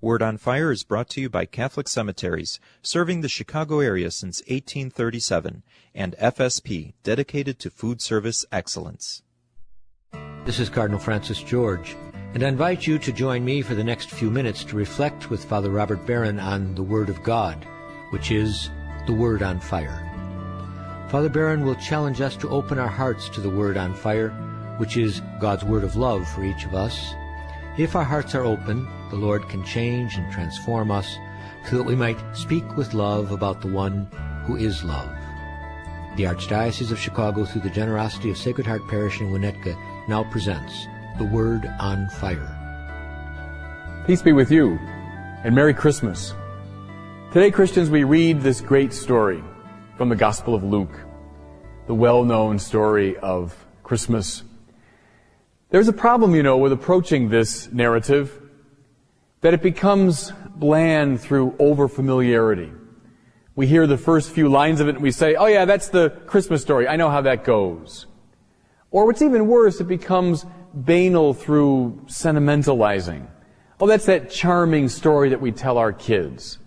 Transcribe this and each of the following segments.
Word on Fire is brought to you by Catholic Cemeteries, serving the Chicago area since 1837, and FSP, dedicated to food service excellence. This is Cardinal Francis George, and I invite you to join me for the next few minutes to reflect with Father Robert Barron on the Word of God, which is the Word on Fire. Father Barron will challenge us to open our hearts to the Word on Fire, which is God's word of love for each of us. If our hearts are open, the Lord can change and transform us so that we might speak with love about the one who is love. The Archdiocese of Chicago, through the generosity of Sacred Heart Parish in Winnetka, now presents the Word on Fire. Peace be with you, and Merry Christmas. Today, Christians, we read this great story from the Gospel of Luke, the well-known story of Christmas. There's a problem, with approaching this narrative, that it becomes bland through over-familiarity. We hear the first few lines of it and we say, oh yeah, that's the Christmas story. I know how that goes. Or what's even worse, it becomes banal through sentimentalizing. Oh, that's that charming story that we tell our kids.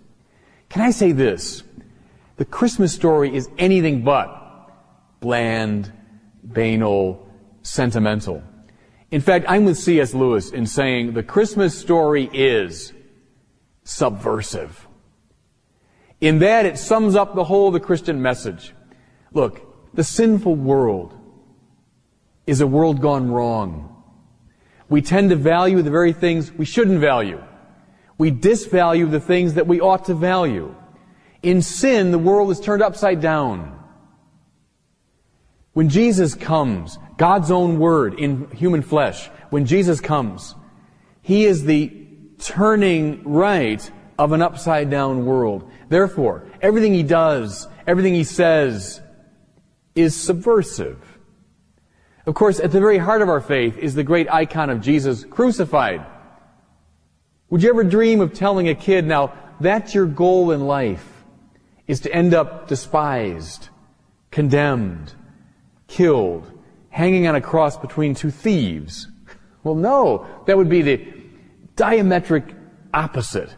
Can I say this? The Christmas story is anything but bland, banal, sentimental. In fact, I'm with C.S. Lewis in saying the Christmas story is subversive. In that it sums up the whole of the Christian message. Look, the sinful world is a world gone wrong. We tend to value the very things we shouldn't value. We disvalue the things that we ought to value. In sin, the world is turned upside down. When Jesus comes, God's own Word in human flesh, when Jesus comes, He is the turning right of an upside down world. Therefore, everything He does, everything He says, is subversive. Of course, at the very heart of our faith is the great icon of Jesus crucified. Would you ever dream of telling a kid, now, that's your goal in life, is to end up despised, condemned, killed, hanging on a cross between two thieves? Well, no, that would be the diametric opposite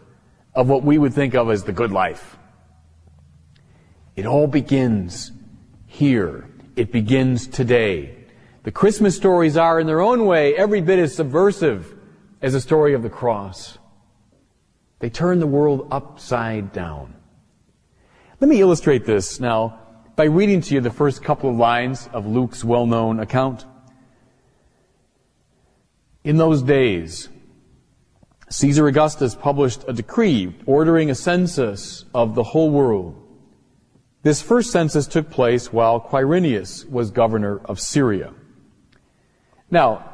of what we would think of as the good life. It all begins here. It begins today. The Christmas stories are, in their own way, every bit as subversive as the story of the cross. They turn the world upside down. Let me illustrate this now by reading to you the first couple of lines of Luke's well-known account. In those days, Caesar Augustus published a decree ordering a census of the whole world. This first census took place while Quirinius was governor of Syria. Now,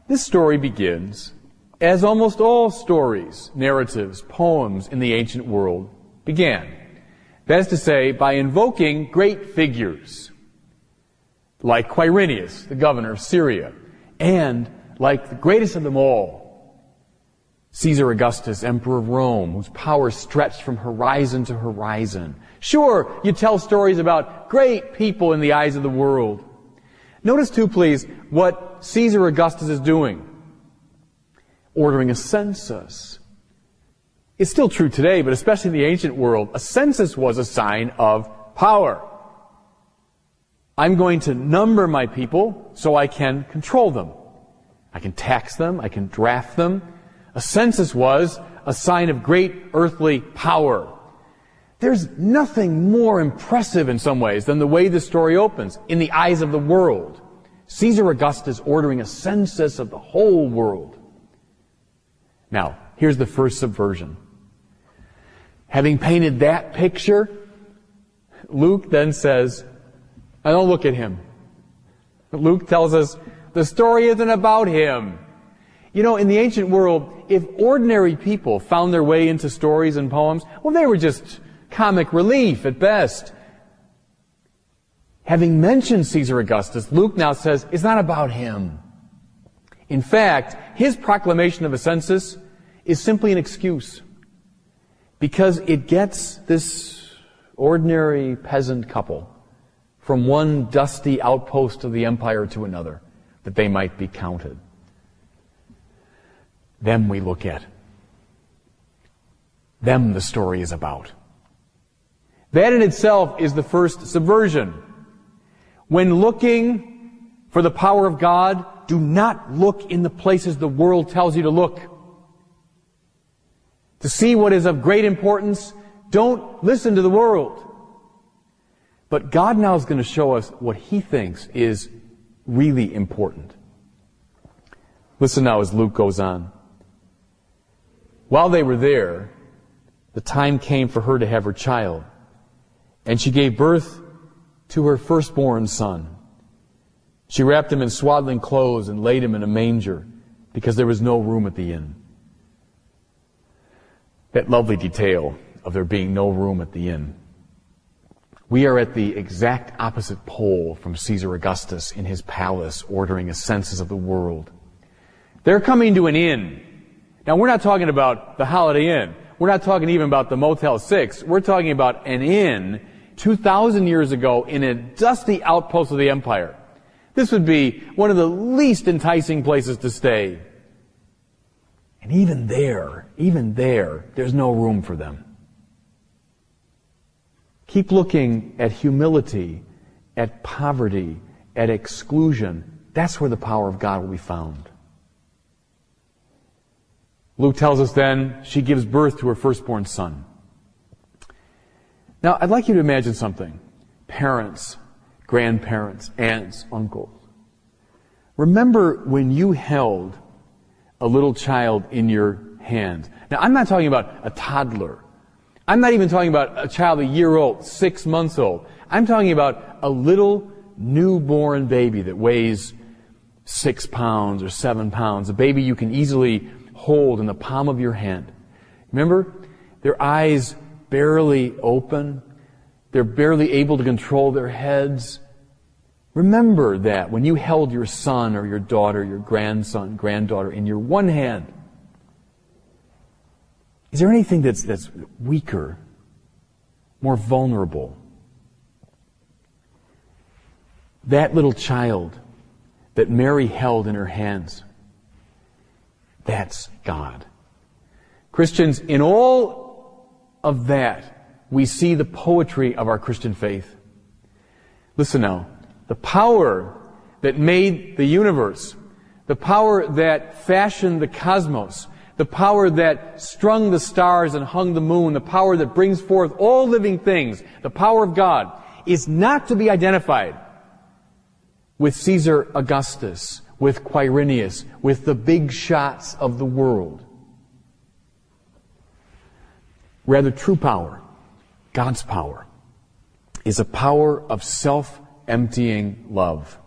this story begins, as almost all stories, narratives, poems in the ancient world began. That is to say, by invoking great figures, like Quirinius, the governor of Syria, and, like the greatest of them all, Caesar Augustus, emperor of Rome, whose power stretched from horizon to horizon. Sure, you tell stories about great people in the eyes of the world. Notice too, please, what Caesar Augustus is doing. Ordering a census. It's still true today, but especially in the ancient world, a census was a sign of power. I'm going to number my people so I can control them. I can tax them, I can draft them. A census was a sign of great earthly power. There's nothing more impressive in some ways than the way this story opens. In the eyes of the world, Caesar Augustus ordering a census of the whole world. Now, here's the first subversion. Having painted that picture, Luke then says, I don't look at him. Luke tells us the story isn't about him. In the ancient world, if ordinary people found their way into stories and poems, well, they were just comic relief at best. Having mentioned Caesar Augustus, Luke now says it's not about him. In fact, his proclamation of a census is simply an excuse, because it gets this ordinary peasant couple from one dusty outpost of the empire to another, that they might be counted. Then we look at Them the story is about. That in itself is the first subversion. When looking for the power of God, do not look in the places the world tells you to look. To see what is of great importance, don't listen to the world. But God now is going to show us what He thinks is really important. Listen now as Luke goes on. While they were there, the time came for her to have her child, and she gave birth to her firstborn son. She wrapped him in swaddling clothes and laid him in a manger, because there was no room at the inn. That lovely detail of there being no room at the inn. We are at the exact opposite pole from Caesar Augustus in his palace ordering a census of the world. They're coming to an inn. Now, we're not talking about the Holiday Inn. We're not talking even about the Motel 6. We're talking about an inn 2,000 years ago in a dusty outpost of the empire. This would be one of the least enticing places to stay. And even there, there's no room for them. Keep looking at humility, at poverty, at exclusion. That's where the power of God will be found. Luke tells us then she gives birth to her firstborn son. Now, I'd like you to imagine something. Parents, grandparents, aunts, uncles. Remember when you held a little child in your hand. Now, I'm not talking about a toddler. I'm not even talking about a child a year old, 6 months old. I'm talking about a little newborn baby that weighs 6 pounds or 7 pounds, a baby you can easily hold in the palm of your hand. Remember? Their eyes barely open. They're barely able to control their heads. Remember that when you held your son or your daughter, your grandson, granddaughter in your one hand. Is there anything that's weaker, more vulnerable? That little child that Mary held in her hands, that's God. Christians, in all of that, we see the poetry of our Christian faith. Listen now. The power that made the universe, the power that fashioned the cosmos, the power that strung the stars and hung the moon, the power that brings forth all living things, the power of God, is not to be identified with Caesar Augustus, with Quirinius, with the big shots of the world. Rather, true power, God's power, is a power of self-emptying love.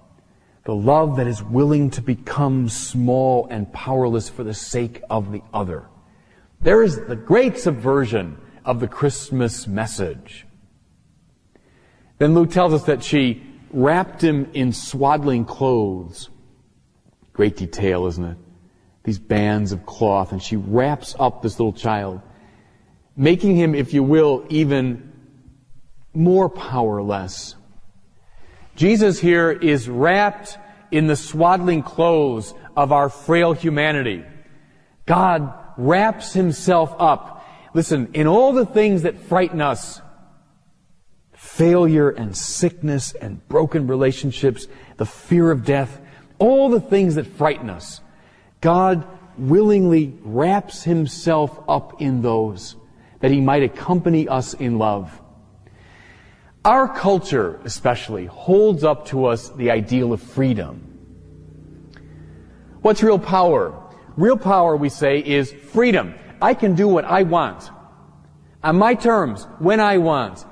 The love that is willing to become small and powerless for the sake of the other. There is the great subversion of the Christmas message. Then Luke tells us that she wrapped him in swaddling clothes. Great detail, isn't it? These bands of cloth, and she wraps up this little child, making him, if you will, even more powerless. Jesus here is wrapped in the swaddling clothes of our frail humanity. God wraps Himself up. Listen, in all the things that frighten us, failure and sickness and broken relationships, the fear of death, all the things that frighten us, God willingly wraps Himself up in those that He might accompany us in love. Our culture, especially, holds up to us the ideal of freedom. What's real power? Real power, we say, is freedom. I can do what I want, on my terms, when I want.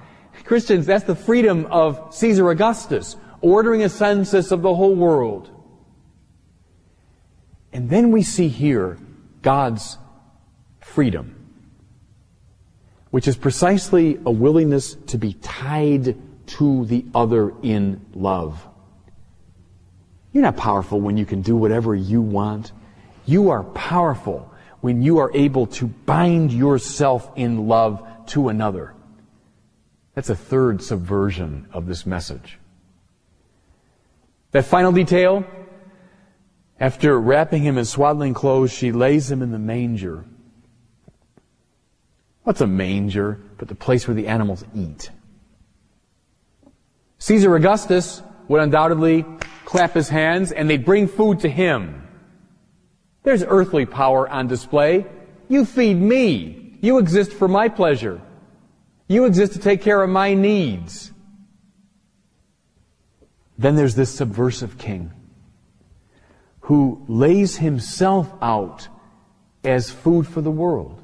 Christians, that's the freedom of Caesar Augustus, ordering a census of the whole world. And then we see here God's freedom, which is precisely a willingness to be tied to the other in love. You're not powerful when you can do whatever you want. You are powerful when you are able to bind yourself in love to another. That's a third subversion of this message. That final detail, after wrapping him in swaddling clothes, she lays him in the manger. What's a manger but the place where the animals eat? Caesar Augustus would undoubtedly clap his hands and they'd bring food to him. There's earthly power on display. You feed me. You exist for my pleasure. You exist to take care of my needs. Then there's this subversive king who lays himself out as food for the world.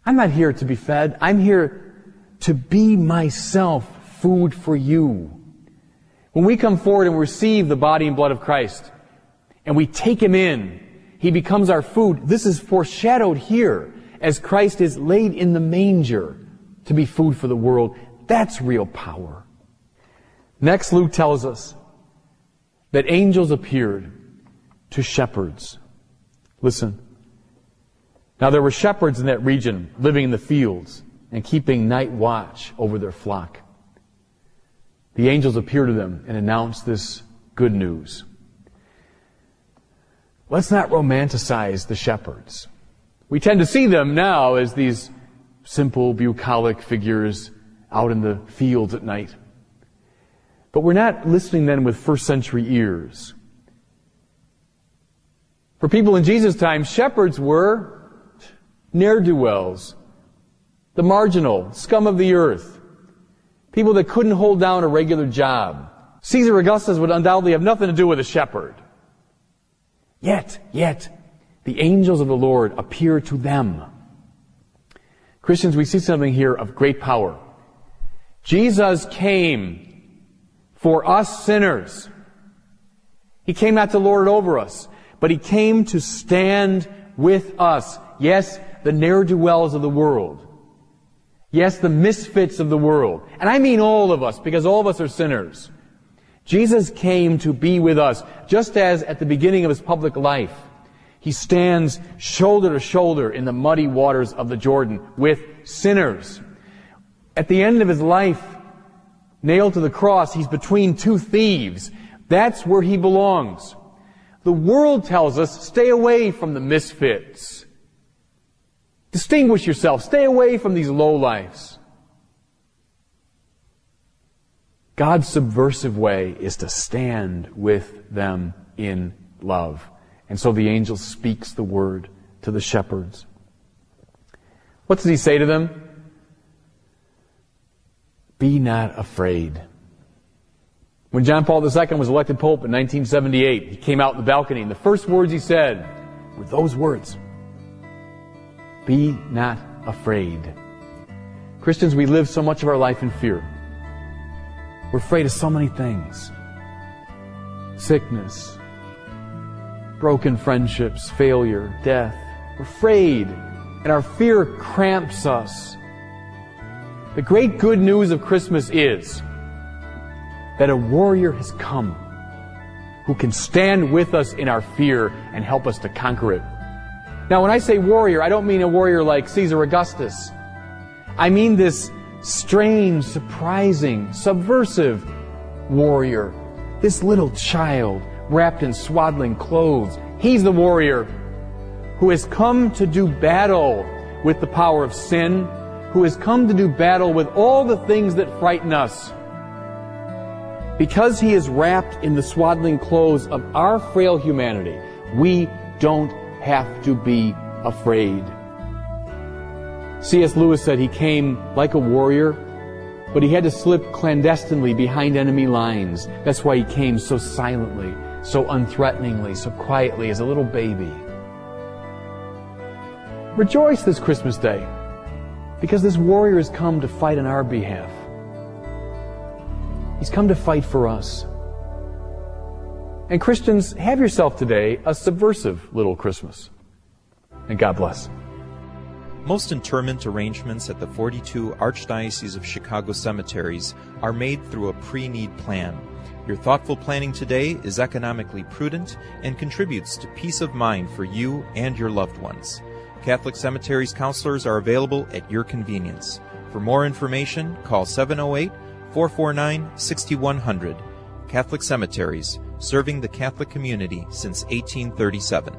I'm not here to be fed. I'm here to be myself food for you. When we come forward and receive the body and blood of Christ, and we take Him in, He becomes our food. This is foreshadowed here as Christ is laid in the manger to be food for the world. That's real power. Next, Luke tells us that angels appeared to shepherds. Listen. Now there were shepherds in that region living in the fields and keeping night watch over their flock. The angels appear to them and announce this good news. Let's not romanticize the shepherds. We tend to see them now as these simple, bucolic figures out in the fields at night. But we're not listening then with first century ears. For people in Jesus' time, shepherds were ne'er-do-wells, the marginal, scum of the earth, people that couldn't hold down a regular job. Caesar Augustus would undoubtedly have nothing to do with a shepherd. Yet, the angels of the Lord appear to them. Christians, we see something here of great power. Jesus came for us sinners. He came not to lord it over us, but He came to stand with us. Yes, the ne'er-do-wells of the world. Yes, the misfits of the world. And I mean all of us, because all of us are sinners. Jesus came to be with us, just as at the beginning of His public life, He stands shoulder to shoulder in the muddy waters of the Jordan with sinners. At the end of His life, nailed to the cross, He's between two thieves. That's where He belongs. The world tells us, stay away from the misfits. Distinguish yourself. Stay away from these lowlifes. God's subversive way is to stand with them in love. And so the angel speaks the word to the shepherds. What does He say to them? Be not afraid. When John Paul II was elected Pope in 1978, he came out in the balcony, and the first words he said were those words. Be not afraid. Christians, we live so much of our life in fear. We're afraid of so many things. Sickness, broken friendships, failure, death. We're afraid, and our fear cramps us. The great good news of Christmas is that a warrior has come who can stand with us in our fear and help us to conquer it. Now, when I say warrior, I don't mean a warrior like Caesar Augustus. I mean this strange, surprising, subversive warrior. This little child wrapped in swaddling clothes. He's the warrior who has come to do battle with the power of sin, who has come to do battle with all the things that frighten us. Because He is wrapped in the swaddling clothes of our frail humanity, we don't have to be afraid. C.S. Lewis said He came like a warrior, but He had to slip clandestinely behind enemy lines. That's why He came so silently, so unthreateningly, so quietly as a little baby. Rejoice this Christmas Day, because this warrior has come to fight on our behalf. He's come to fight for us. And Christians, have yourself today a subversive little Christmas. And God bless. Most interment arrangements at the 42 Archdiocese of Chicago cemeteries are made through a pre-need plan. Your thoughtful planning today is economically prudent and contributes to peace of mind for you and your loved ones. Catholic Cemeteries counselors are available at your convenience. For more information, call 708-449-6100. Catholic Cemeteries, serving the Catholic community since 1837.